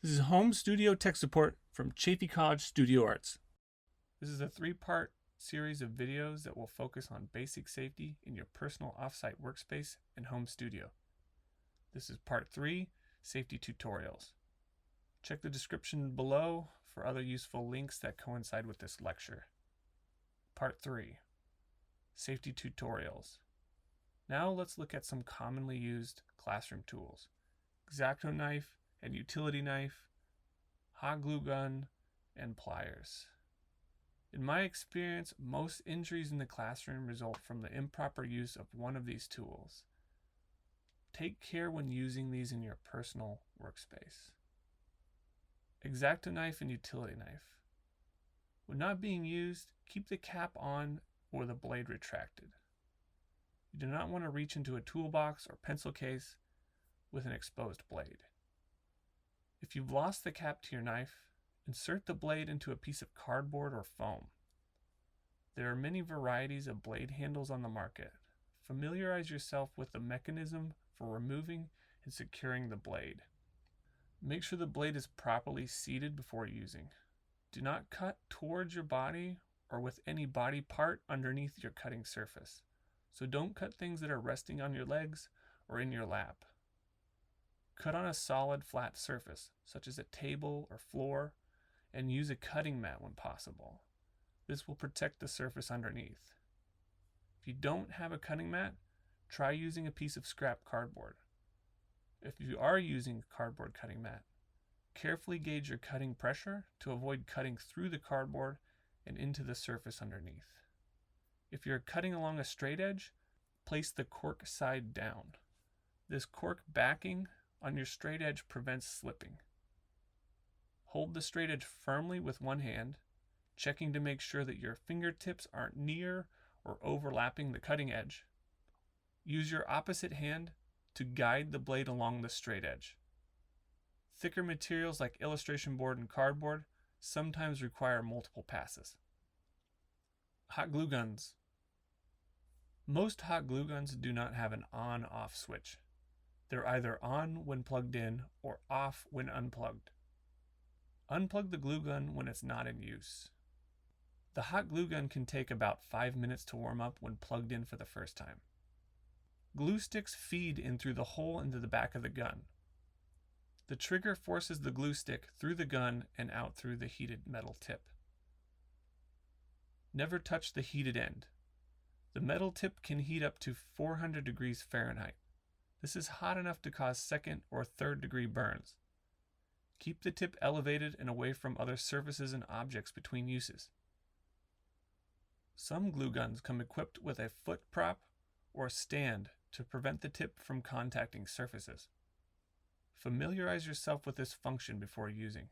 This is Home Studio Tech Support from Chaffey College Studio Arts. This is a 3-part series of videos that will focus on basic safety in your personal offsite workspace and home studio. This is Part 3, Safety Tutorials. Check the description below for other useful links that coincide with this lecture. Part 3, Safety Tutorials. Now let's look at some commonly used classroom tools. X-Acto Knife and utility knife, hot glue gun, and pliers. In my experience, most injuries in the classroom result from the improper use of one of these tools. Take care when using these in your personal workspace. X-Acto knife and utility knife. When not being used, keep the cap on or the blade retracted. You do not want to reach into a toolbox or pencil case with an exposed blade. If you've lost the cap to your knife, insert the blade into a piece of cardboard or foam. There are many varieties of blade handles on the market. Familiarize yourself with the mechanism for removing and securing the blade. Make sure the blade is properly seated before using. Do not cut towards your body or with any body part underneath your cutting surface. So don't cut things that are resting on your legs or in your lap. Cut on a solid flat surface, such as a table or floor, and use a cutting mat when possible. This will protect the surface underneath. If you don't have a cutting mat, try using a piece of scrap cardboard. If you are using a cardboard cutting mat, carefully gauge your cutting pressure to avoid cutting through the cardboard and into the surface underneath. If you're cutting along a straight edge, place the cork side down. This cork backing on your straight edge prevents slipping. Hold the straight edge firmly with one hand, checking to make sure that your fingertips aren't near or overlapping the cutting edge. Use your opposite hand to guide the blade along the straight edge. Thicker materials like illustration board and cardboard sometimes require multiple passes. Hot glue guns. Most hot glue guns do not have an on-off switch. They're either on when plugged in or off when unplugged. Unplug the glue gun when it's not in use. The hot glue gun can take about 5 minutes to warm up when plugged in for the first time. Glue sticks feed in through the hole into the back of the gun. The trigger forces the glue stick through the gun and out through the heated metal tip. Never touch the heated end. The metal tip can heat up to 400 degrees Fahrenheit. This is hot enough to cause second or third degree burns. Keep the tip elevated and away from other surfaces and objects between uses. Some glue guns come equipped with a foot prop or stand to prevent the tip from contacting surfaces. Familiarize yourself with this function before using.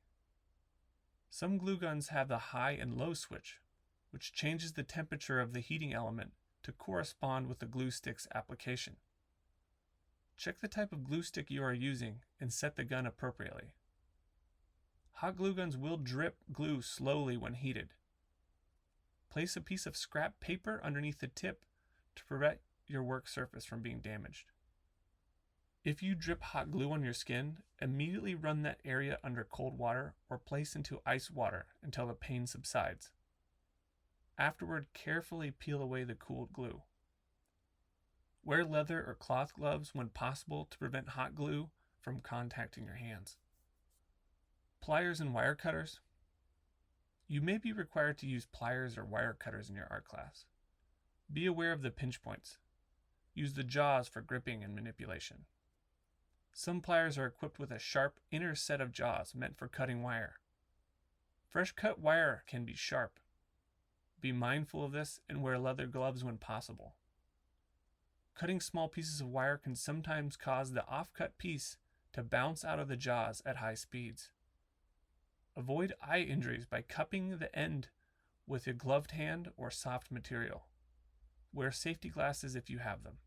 Some glue guns have the high and low switch, which changes the temperature of the heating element to correspond with the glue stick's application. Check the type of glue stick you are using and set the gun appropriately. Hot glue guns will drip glue slowly when heated. Place a piece of scrap paper underneath the tip to prevent your work surface from being damaged. If you drip hot glue on your skin, immediately run that area under cold water or place into ice water until the pain subsides. Afterward, carefully peel away the cooled glue. Wear leather or cloth gloves when possible to prevent hot glue from contacting your hands. Pliers and wire cutters. You may be required to use pliers or wire cutters in your art class. Be aware of the pinch points. Use the jaws for gripping and manipulation. Some pliers are equipped with a sharp inner set of jaws meant for cutting wire. Fresh cut wire can be sharp. Be mindful of this and wear leather gloves when possible. Cutting small pieces of wire can sometimes cause the off-cut piece to bounce out of the jaws at high speeds. Avoid eye injuries by cupping the end with a gloved hand or soft material. Wear safety glasses if you have them.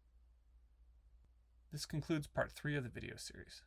This concludes part 3 of the video series.